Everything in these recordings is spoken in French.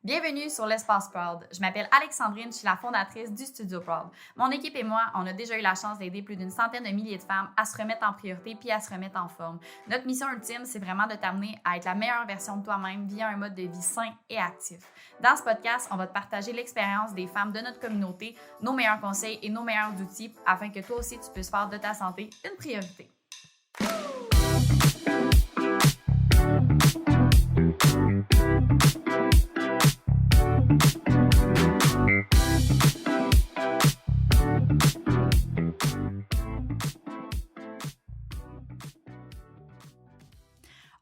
Bienvenue sur l'Espace Proud. Je m'appelle Alexandrine, je suis la fondatrice du Studio Proud. Mon équipe et moi, on a déjà eu la chance d'aider plus d'une centaine de milliers de femmes à se remettre en priorité puis à se remettre en forme. Notre mission ultime, c'est vraiment de t'amener à être la meilleure version de toi-même via un mode de vie sain et actif. Dans ce podcast, on va te partager l'expérience des femmes de notre communauté, nos meilleurs conseils et nos meilleurs outils afin que toi aussi tu puisses faire de ta santé une priorité.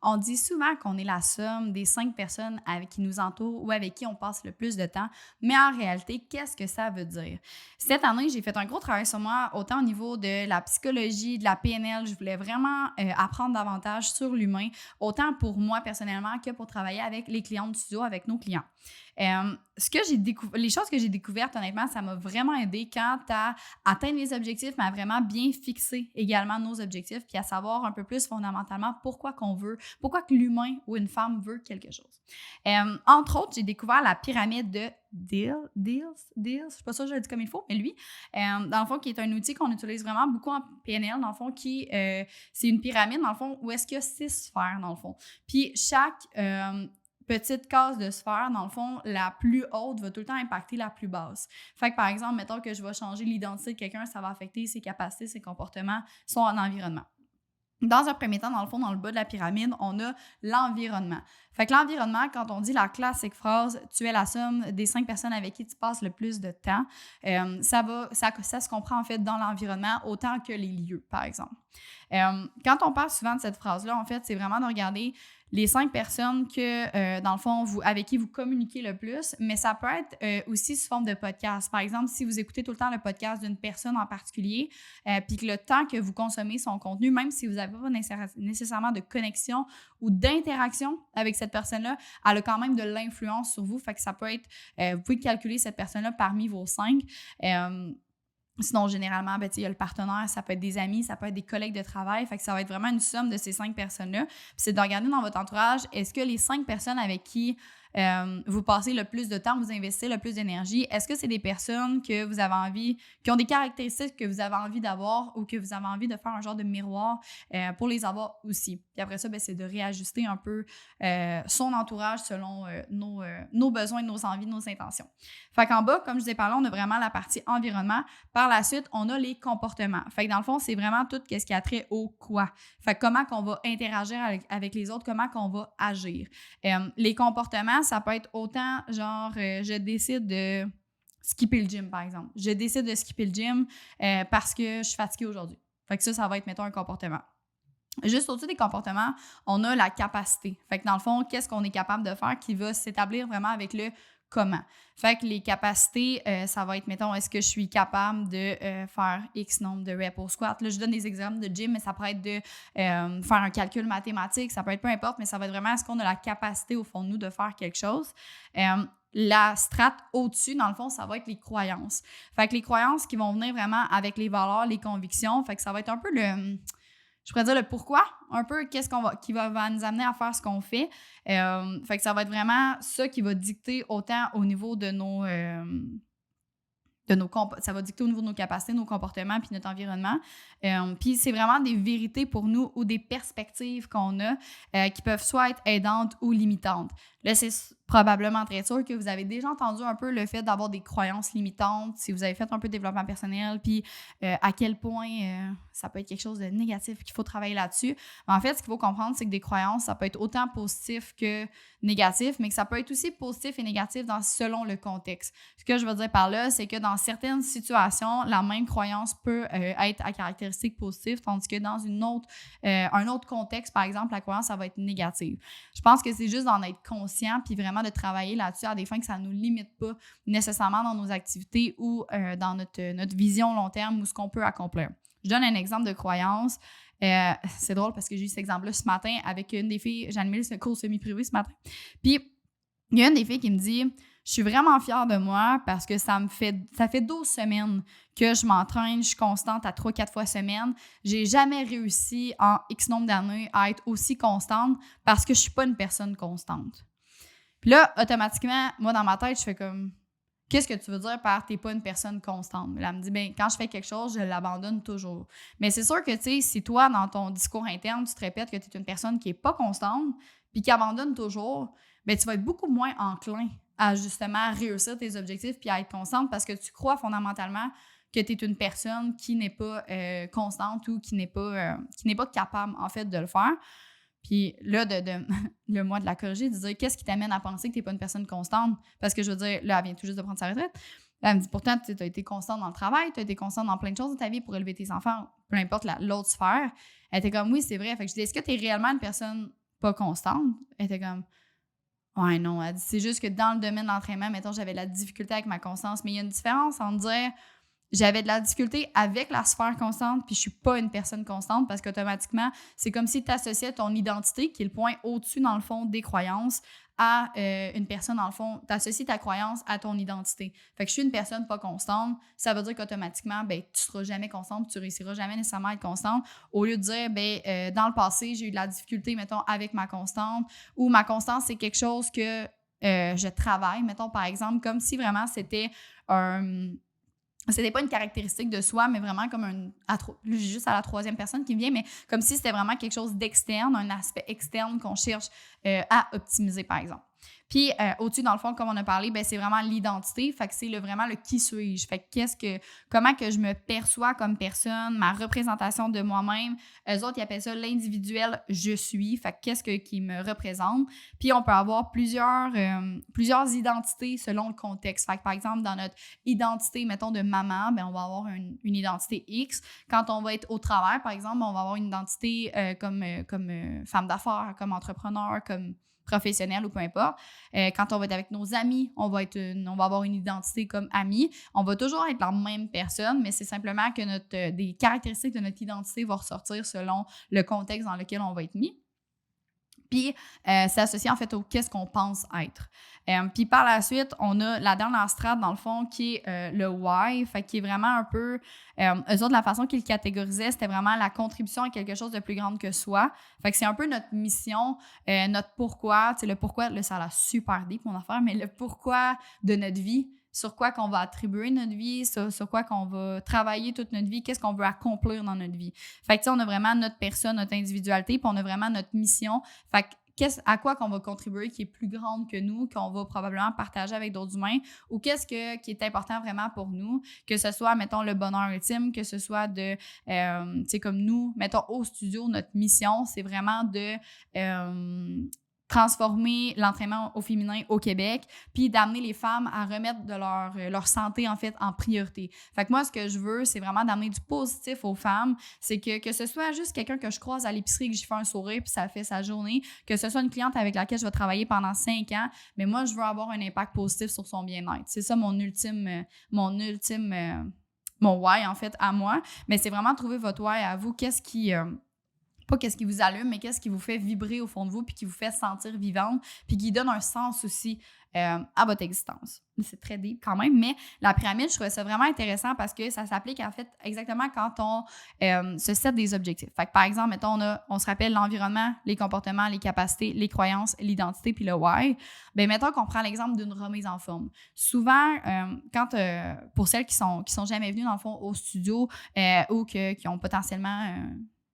On dit souvent qu'on est la somme des 5 personnes qui nous entourent ou avec qui on passe le plus de temps, mais en réalité, qu'est-ce que ça veut dire? Cette année, j'ai fait un gros travail sur moi, autant au niveau de la psychologie, de la PNL. Je voulais vraiment apprendre davantage sur l'humain, autant pour moi personnellement que pour travailler avec les clients du studio, avec nos clients. Les choses que j'ai découvertes, honnêtement, ça m'a vraiment aidé quant à atteindre mes objectifs, mais à vraiment bien fixer également nos objectifs, puis à savoir un peu plus fondamentalement pourquoi que l'humain ou une femme veut quelque chose. Entre autres, j'ai découvert la pyramide de Deals, je suis pas sûre que je le dis comme il faut, mais lui, dans le fond, qui est un outil qu'on utilise vraiment beaucoup en PNL, dans le fond, c'est une pyramide, dans le fond, où est-ce qu'il y a 6 sphères, dans le fond. Puis chaque petite case de sphère, dans le fond, la plus haute va tout le temps impacter la plus basse. Fait que, par exemple, mettons que je vais changer l'identité de quelqu'un, ça va affecter ses capacités, ses comportements, son environnement. Dans un premier temps, dans le fond, dans le bas de la pyramide, on a l'environnement. Fait que l'environnement, quand on dit la classique phrase « tu es la somme des 5 personnes avec qui tu passes le plus de temps », ça se comprend en fait dans l'environnement autant que les lieux, par exemple. Quand on parle souvent de cette phrase-là, en fait, c'est vraiment de regarder les 5 personnes dans le fond, avec qui vous communiquez le plus, mais ça peut être aussi sous forme de podcast. Par exemple, si vous écoutez tout le temps le podcast d'une personne en particulier, puis que le temps que vous consommez son contenu, même si vous n'avez pas nécessairement de connexion ou d'interaction avec cette personne-là, elle a quand même de l'influence sur vous. Fait que ça peut être, vous pouvez calculer cette personne-là parmi vos 5. Sinon, généralement, il y a le partenaire, ça peut être des amis, ça peut être des collègues de travail. Fait que ça va être vraiment une somme de ces 5 personnes-là. Puis c'est de regarder dans votre entourage, est-ce que les 5 personnes avec qui vous passez le plus de temps, vous investissez le plus d'énergie, est-ce que c'est des personnes que vous avez envie, qui ont des caractéristiques que vous avez envie d'avoir ou que vous avez envie de faire un genre de miroir pour les avoir aussi. Puis après ça, c'est de réajuster un peu son entourage selon nos besoins, nos envies, nos intentions. Fait qu'en bas, comme je vous ai parlé, on a vraiment la partie environnement. Par la suite, on a les comportements. Fait que dans le fond, c'est vraiment tout ce qui a trait au quoi. Fait que comment qu'on va interagir avec les autres, comment qu'on va agir. Les comportements, ça peut être autant genre je décide de skipper le gym, par exemple. Je décide de skipper le gym parce que je suis fatiguée aujourd'hui. Fait que ça va être, mettons, un comportement. Juste au-dessus des comportements, on a la capacité. Fait que dans le fond, qu'est-ce qu'on est capable de faire qui va s'établir vraiment avec le comment. Fait que les capacités, ça va être, mettons, est-ce que je suis capable de faire X nombre de reps au squat? Là, je donne des exemples de gym, mais ça pourrait être de faire un calcul mathématique, ça peut être peu importe, mais ça va être vraiment, est-ce qu'on a la capacité au fond de nous de faire quelque chose? La strate au-dessus, dans le fond, ça va être les croyances. Fait que les croyances qui vont venir vraiment avec les valeurs, les convictions, fait que ça va être un peu je pourrais dire le pourquoi, un peu qui va nous amener à faire ce qu'on fait. Fait que ça va être vraiment ça qui va dicter autant au niveau de ça va dicter au niveau de nos capacités, nos comportements puis notre environnement. Puis c'est vraiment des vérités pour nous ou des perspectives qu'on a qui peuvent soit être aidantes ou limitantes. Là, c'est probablement très sûr que vous avez déjà entendu un peu le fait d'avoir des croyances limitantes, si vous avez fait un peu de développement personnel, puis à quel point ça peut être quelque chose de négatif, qu'il faut travailler là-dessus. Mais en fait, ce qu'il faut comprendre, c'est que des croyances, ça peut être autant positif que négatif, mais que ça peut être aussi positif et négatif selon le contexte. Ce que je veux dire par là, c'est que dans certaines situations, la même croyance peut être à caractéristiques positives, tandis que dans un autre contexte, par exemple, la croyance, ça va être négative. Je pense que c'est juste d'en être conscient puis vraiment de travailler là-dessus à des fins que ça ne nous limite pas nécessairement dans nos activités ou dans notre vision long terme ou ce qu'on peut accomplir. Je donne un exemple de croyance. C'est drôle parce que j'ai eu cet exemple-là ce matin avec une des filles. J'ai animé ce cours semi-privé ce matin. Puis, il y a une des filles qui me dit « Je suis vraiment fière de moi parce que ça fait 12 semaines que je m'entraîne, je suis constante à 3-4 fois semaine. J'ai jamais réussi en X nombre d'années à être aussi constante parce que je suis pas une personne constante. » Puis là, automatiquement, moi, dans ma tête, je fais comme, qu'est-ce que tu veux dire par t'es pas une personne constante? Elle me dit, ben quand je fais quelque chose, je l'abandonne toujours. Mais c'est sûr que, tu sais, si toi, dans ton discours interne, tu te répètes que tu es une personne qui est pas constante puis qui abandonne toujours, ben tu vas être beaucoup moins enclin à justement réussir tes objectifs puis à être constante parce que tu crois fondamentalement que tu es une personne qui n'est pas constante ou qui n'est pas capable, en fait, de le faire. Puis là, le mois de la corriger, de dire qu'est-ce qui t'amène à penser que tu n'es pas une personne constante? Parce que je veux dire, là, elle vient tout juste de prendre sa retraite. Là, elle me dit pourtant, tu as été constante dans le travail, tu as été constante dans plein de choses de ta vie pour élever tes enfants, peu importe l'autre sphère. Elle était comme oui, c'est vrai. Fait que je dis est-ce que tu es réellement une personne pas constante? Elle était comme ouais, non. Elle dit c'est juste que dans le domaine de l'entraînement, mettons, j'avais de la difficulté avec ma constance. Mais il y a une différence entre dire j'avais de la difficulté avec la sphère constante, puis je suis pas une personne constante parce qu'automatiquement, c'est comme si tu associais ton identité, qui est le point au-dessus, dans le fond, des croyances, à une personne, dans le fond, tu associes ta croyance à ton identité. Fait que je suis une personne pas constante, ça veut dire qu'automatiquement, ben, tu seras jamais constante, tu réussiras jamais nécessairement à être constante, au lieu de dire, ben, dans le passé, j'ai eu de la difficulté, mettons, avec ma constante, ou ma constance, c'est quelque chose que je travaille, mettons, par exemple, comme si vraiment c'était un... C'était pas une caractéristique de soi, mais vraiment comme j'ai juste à la troisième personne qui me vient, mais comme si c'était vraiment quelque chose d'externe, un aspect externe qu'on cherche à optimiser, par exemple. Puis au-dessus, dans le fond, comme on a parlé, ben, c'est vraiment l'identité. Fait que c'est vraiment le qui suis-je. Fait que comment que je me perçois comme personne, ma représentation de moi-même. Eux autres, ils appellent ça l'individuel je suis. Fait que qu'est-ce qui me représente. Puis on peut avoir plusieurs identités selon le contexte. Fait que par exemple, dans notre identité, mettons, de maman, ben, on va avoir une identité X. Quand on va être au travail, par exemple, on va avoir une identité comme femme d'affaires, comme entrepreneur, comme professionnel ou peu importe. Quand on va être avec nos amis, on va avoir une identité comme ami. On va toujours être la même personne, mais c'est simplement que des caractéristiques de notre identité vont ressortir selon le contexte dans lequel on va être mis. Puis, c'est associé en fait au qu'est-ce qu'on pense être. Puis par la suite, on a la dernière strate, dans le fond, qui est le why, fait qui est vraiment un peu... eux autres, la façon qu'ils le catégorisaient, c'était vraiment la contribution à quelque chose de plus grande que soi. Fait que c'est un peu notre mission, notre pourquoi. Tu sais, le pourquoi, là, ça a l'air super deep, mon affaire, mais le pourquoi de notre vie, sur quoi qu'on va attribuer notre vie, sur quoi qu'on va travailler toute notre vie, qu'est-ce qu'on veut accomplir dans notre vie. Fait que, tu sais, on a vraiment notre personne, notre individualité, puis on a vraiment notre mission. Fait que, à quoi qu'on va contribuer qui est plus grande que nous, qu'on va probablement partager avec d'autres humains, ou qu'est-ce qui est important vraiment pour nous, que ce soit, mettons, le bonheur ultime, que ce soit tu sais, comme nous, mettons, au studio, notre mission, c'est vraiment de transformer l'entraînement au féminin au Québec, puis d'amener les femmes à remettre de leur santé, en fait, en priorité. Fait que moi, ce que je veux, c'est vraiment d'amener du positif aux femmes. C'est que ce soit juste quelqu'un que je croise à l'épicerie, que j'y fais un sourire, puis ça fait sa journée, que ce soit une cliente avec laquelle je vais travailler pendant 5 ans, mais moi, je veux avoir un impact positif sur son bien-être. C'est ça mon why, en fait, à moi. Mais c'est vraiment trouver votre why à vous. Pas qu'est-ce qui vous allume, mais qu'est-ce qui vous fait vibrer au fond de vous, puis qui vous fait sentir vivante, puis qui donne un sens aussi à votre existence. C'est très deep quand même, mais la pyramide, je trouvais ça vraiment intéressant parce que ça s'applique en fait exactement quand on se set des objectifs. Fait que par exemple, mettons, on se rappelle l'environnement, les comportements, les capacités, les croyances, l'identité, puis le why. Bien, mettons qu'on prend l'exemple d'une remise en forme. Souvent, pour celles qui sont jamais venues dans le fond au studio ou qui ont potentiellement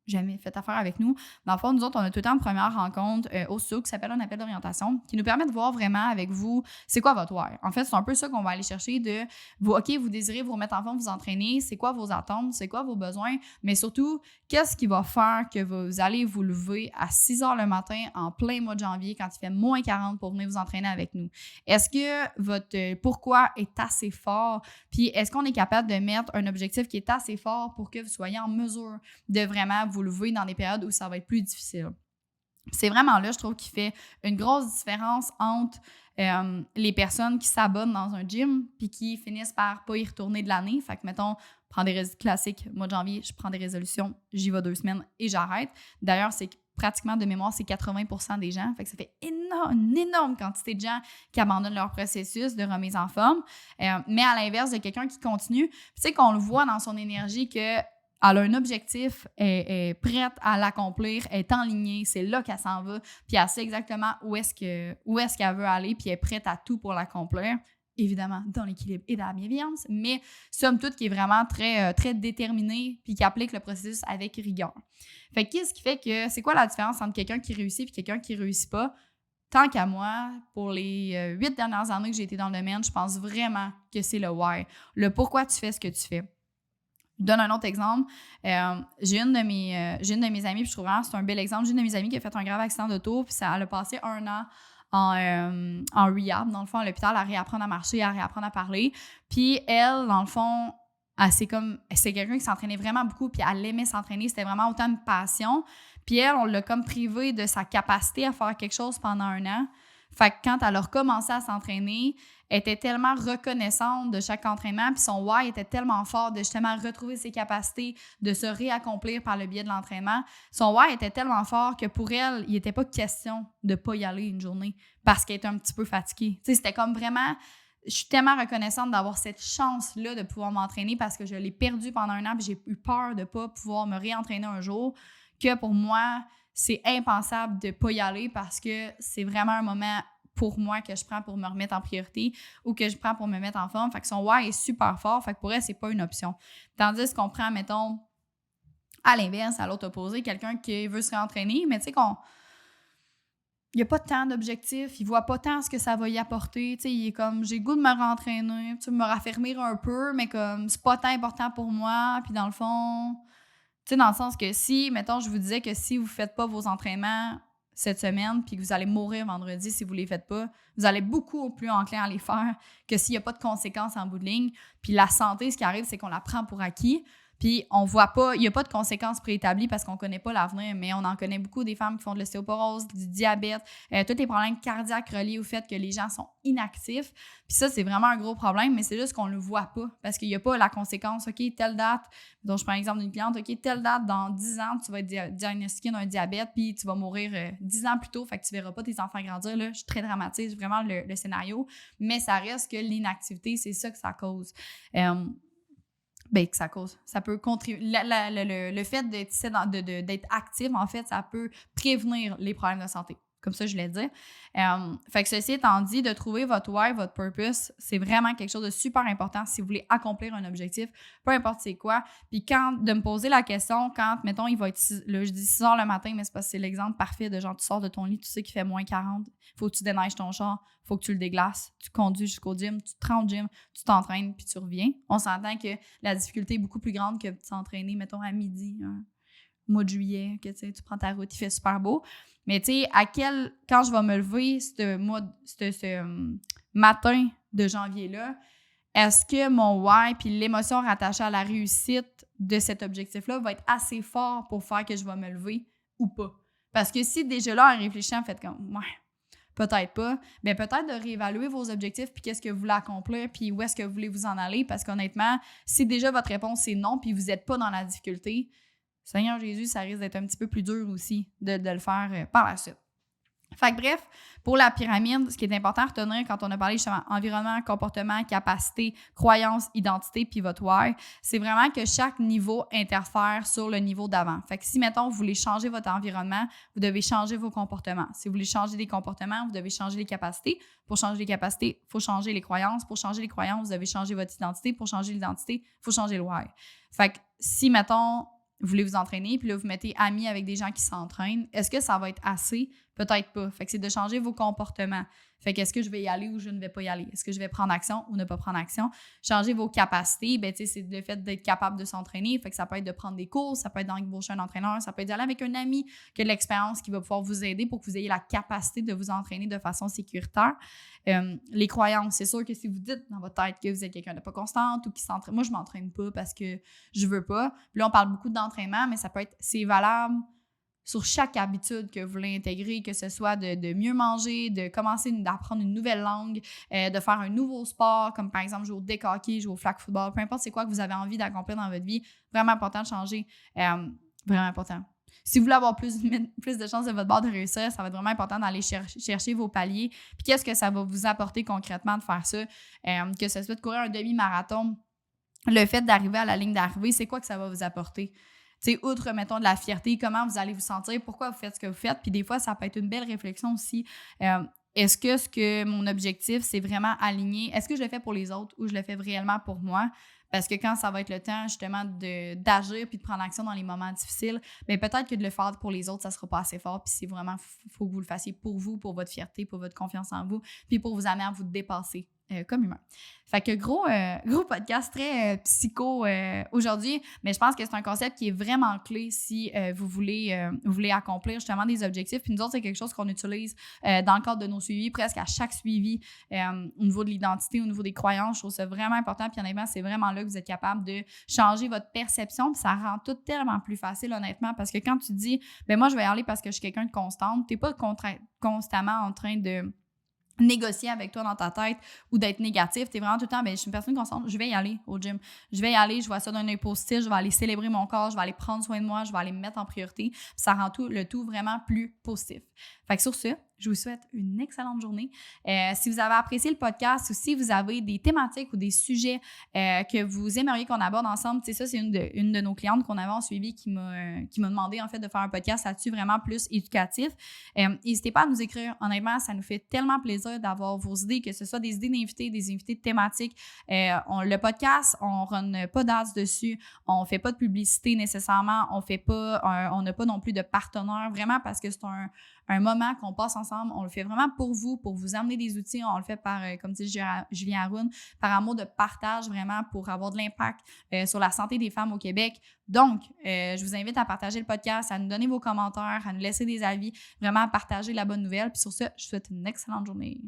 jamais fait affaire avec nous. Dans le fond, nous autres, on a tout le temps une première rencontre au studio qui s'appelle un appel d'orientation qui nous permet de voir vraiment avec vous c'est quoi votre why. En fait, c'est un peu ça qu'on va aller chercher de vous, OK, vous désirez vous remettre en forme, vous entraîner, c'est quoi vos attentes, c'est quoi vos besoins, mais surtout, qu'est-ce qui va faire que vous allez vous lever à 6 heures le matin en plein mois de janvier quand il fait moins 40 pour venir vous entraîner avec nous? Est-ce que votre pourquoi est assez fort? Puis est-ce qu'on est capable de mettre un objectif qui est assez fort pour que vous soyez en mesure de vraiment vous lever dans des périodes où ça va être plus difficile? C'est vraiment là, je trouve, qu'il fait une grosse différence entre les personnes qui s'abonnent dans un gym puis qui finissent par pas y retourner de l'année. Fait que, mettons, prendre des classiques, mois de janvier, je prends des résolutions, j'y vais 2 semaines et j'arrête. D'ailleurs, c'est pratiquement de mémoire, c'est 80% des gens. Fait que ça fait une énorme quantité de gens qui abandonnent leur processus de remise en forme. Mais à l'inverse de quelqu'un qui continue, tu sais qu'on le voit dans son énergie que elle a un objectif, elle est prête à l'accomplir, elle est enlignée, c'est là qu'elle s'en va, puis elle sait exactement où est-ce qu'elle veut aller, puis elle est prête à tout pour l'accomplir. Évidemment, dans l'équilibre et dans la bienveillance, mais somme toute qui est vraiment très, très déterminée puis qui applique le processus avec rigueur. Fait que qu'est-ce qui fait que, c'est quoi la différence entre quelqu'un qui réussit et quelqu'un qui réussit pas? Tant qu'à moi, pour les 8 dernières années que j'ai été dans le domaine, je pense vraiment que c'est le why, le pourquoi tu fais ce que tu fais. Je donne un autre exemple. J'ai une de mes amies, puis je trouve vraiment que c'est un bel exemple. J'ai une de mes amies qui a fait un grave accident d'auto, puis elle a passé 1 an en rehab, dans le fond, à l'hôpital, à réapprendre à marcher, à réapprendre à parler. Puis elle, dans le fond, c'est quelqu'un qui s'entraînait vraiment beaucoup, puis elle aimait s'entraîner. C'était vraiment autant une passion. Puis elle, on l'a comme privée de sa capacité à faire quelque chose pendant 1 an. Fait que quand elle a recommencé à s'entraîner, elle était tellement reconnaissante de chaque entraînement, puis son why était tellement fort de justement retrouver ses capacités, de se réaccomplir par le biais de l'entraînement. Son why était tellement fort que pour elle, il n'était pas question de ne pas y aller une journée parce qu'elle était un petit peu fatiguée. Tu sais, c'était comme vraiment... Je suis tellement reconnaissante d'avoir cette chance-là de pouvoir m'entraîner parce que je l'ai perdue pendant 1 an puis j'ai eu peur de ne pas pouvoir me réentraîner un jour, que pour moi, c'est impensable de ne pas y aller parce que c'est vraiment un moment pour moi que je prends pour me remettre en priorité ou que je prends pour me mettre en forme. Fait que son why est super fort. Fait que pour elle, c'est pas une option. Tandis qu'on prend, mettons, à l'inverse, à l'autre opposé, quelqu'un qui veut se réentraîner, mais tu sais il n'y a pas tant d'objectifs, il voit pas tant ce que ça va y apporter. Tu sais, il est comme, j'ai le goût de me rentraîner, me raffermir un peu, mais comme, c'est pas tant important pour moi. Puis dans le fond, tu sais, dans le sens que si, mettons, je vous disais que si vous faites pas vos entraînements cette semaine, puis que vous allez mourir vendredi si vous les faites pas, vous allez beaucoup plus enclin à les faire que s'il n'y a pas de conséquences en bout de ligne. Puis la santé, ce qui arrive, c'est qu'on la prend pour acquis. Puis on voit pas, il n'y a pas de conséquences préétablies parce qu'on ne connaît pas l'avenir, mais on en connaît beaucoup des femmes qui font de l'ostéoporose, du diabète, tous les problèmes cardiaques reliés au fait que les gens sont inactifs. Puis ça, c'est vraiment un gros problème, mais c'est juste qu'on ne le voit pas parce qu'il n'y a pas la conséquence, OK, telle date, donc je prends l'exemple d'une cliente, OK, telle date, dans 10 ans, tu vas être diagnostiqué d'un diabète, puis tu vas mourir 10 ans plus tôt, fait que tu ne verras pas tes enfants grandir. Là, je suis très dramatise vraiment le scénario, mais ça reste que l'inactivité, c'est ça que ça cause. Que ça cause. Ça peut contribuer. Le fait d'être actif, en fait, ça peut prévenir les problèmes de santé. Comme ça, je voulais dire. Fait que ceci étant dit, de trouver votre why, votre purpose, c'est vraiment quelque chose de super important si vous voulez accomplir un objectif, peu importe c'est quoi. Puis de me poser la question, quand, mettons, il va être, là, je dis 6 heures le matin, mais c'est parce que c'est l'exemple parfait de genre, tu sors de ton lit, tu sais qu'il fait moins 40, faut que tu déneiges ton char, faut que tu le déglaces, tu conduis jusqu'au gym, tu te rends au gym, tu t'entraînes, puis tu reviens. On s'entend que la difficulté est beaucoup plus grande que de s'entraîner, mettons, à midi, mois de juillet, que tu prends ta route, il fait super beau. Mais tu sais, quand je vais me lever ce matin de janvier-là, est-ce que mon why puis l'émotion rattachée à la réussite de cet objectif-là va être assez fort pour faire que je vais me lever ou pas? Parce que si déjà là, en réfléchissant, faites comme, ouais, peut-être pas, bien peut-être de réévaluer vos objectifs puis qu'est-ce que vous voulez accomplir puis où est-ce que vous voulez vous en aller. Parce qu'honnêtement, si déjà votre réponse est non puis vous n'êtes pas dans la difficulté, Seigneur Jésus, ça risque d'être un petit peu plus dur aussi de le faire par la suite. Fait que bref, pour la pyramide, ce qui est important à retenir quand on a parlé justement environnement, comportement, capacité, croyance, identité, puis votre why, c'est vraiment que chaque niveau interfère sur le niveau d'avant. Fait que si, mettons, vous voulez changer votre environnement, vous devez changer vos comportements. Si vous voulez changer des comportements, vous devez changer les capacités. Pour changer les capacités, il faut changer les croyances. Pour changer les croyances, vous devez changer votre identité. Pour changer l'identité, il faut changer le why. Fait que si, mettons, vous voulez vous entraîner, puis là, vous mettez amis avec des gens qui s'entraînent. Est-ce que ça va être assez? Peut-être pas. Fait que c'est de changer vos comportements. Fait que est-ce que je vais y aller ou je ne vais pas y aller? Est-ce que je vais prendre action ou ne pas prendre action? Changer vos capacités, ben tu sais, c'est le fait d'être capable de s'entraîner. Fait que ça peut être de prendre des cours, ça peut être d'embaucher un entraîneur, ça peut être d'aller avec un ami qui a de l'expérience qui va pouvoir vous aider pour que vous ayez la capacité de vous entraîner de façon sécuritaire. Les croyances, c'est sûr que si vous dites dans votre tête que vous êtes quelqu'un de pas constante ou qui s'entraîne, moi je m'entraîne pas parce que je veux pas. Puis là on parle beaucoup d'entraînement, mais ça peut être, c'est valable sur chaque habitude que vous voulez intégrer, que ce soit de mieux manger, de commencer d'apprendre une nouvelle langue, de faire un nouveau sport, comme par exemple jouer au deck hockey, jouer au flag football, peu importe c'est quoi que vous avez envie d'accomplir dans votre vie, vraiment important de changer, vraiment important. Si vous voulez avoir plus de chances de votre bord de réussir, ça va être vraiment important d'aller chercher vos paliers. Puis qu'est-ce que ça va vous apporter concrètement de faire ça? Que ce soit de courir un demi-marathon le fait d'arriver à la ligne d'arrivée, c'est quoi que ça va vous apporter? Tu sais, outre, mettons, de la fierté, comment vous allez vous sentir, pourquoi vous faites ce que vous faites. Puis des fois, ça peut être une belle réflexion aussi. Est-ce que mon objectif, c'est vraiment aligné? Est-ce que je le fais pour les autres ou je le fais réellement pour moi? Parce que quand ça va être le temps, justement, d'agir puis de prendre action dans les moments difficiles, bien, peut-être que de le faire pour les autres, ça sera pas assez fort. Puis c'est vraiment, faut que vous le fassiez pour vous, pour votre fierté, pour votre confiance en vous, puis pour vous amener à vous dépasser comme humain. Fait que gros podcast très psycho aujourd'hui, mais je pense que c'est un concept qui est vraiment clé si vous voulez accomplir justement des objectifs. Puis nous autres, c'est quelque chose qu'on utilise dans le cadre de nos suivis, presque à chaque suivi au niveau de l'identité, au niveau des croyances. Je trouve ça vraiment important. Puis honnêtement, c'est vraiment là que vous êtes capable de changer votre perception. Puis ça rend tout tellement plus facile, honnêtement, parce que quand tu dis, ben moi, je vais y aller parce que je suis quelqu'un de constante, t'es pas constamment en train de négocier avec toi dans ta tête ou d'être négatif. Tu es vraiment tout le temps, ben, je suis une personne constante, je vais y aller au gym. Je vais y aller, je vois ça d'un œil positif, je vais aller célébrer mon corps, je vais aller prendre soin de moi, je vais aller me mettre en priorité. Puis ça rend le tout vraiment plus positif. Fait que sur ce, je vous souhaite une excellente journée. Si vous avez apprécié le podcast ou si vous avez des thématiques ou des sujets que vous aimeriez qu'on aborde ensemble, tu sais, ça, c'est une de nos clientes qu'on avait en suivi qui m'a demandé en fait de faire un podcast là-dessus vraiment plus éducatif. N'hésitez pas à nous écrire. Honnêtement, ça nous fait tellement plaisir d'avoir vos idées, que ce soit des idées d'invités, des invités thématiques. Le podcast, on ne run pas d'ads dessus, on ne fait pas de publicité nécessairement, on n'a pas non plus de partenaire, vraiment parce que c'est un moment qu'on passe ensemble. On le fait vraiment pour vous amener des outils. On le fait par, comme dit Julien Haroun, par amour de partage vraiment pour avoir de l'impact sur la santé des femmes au Québec. Donc, je vous invite à partager le podcast, à nous donner vos commentaires, à nous laisser des avis, vraiment à partager la bonne nouvelle. Puis sur ça, je vous souhaite une excellente journée.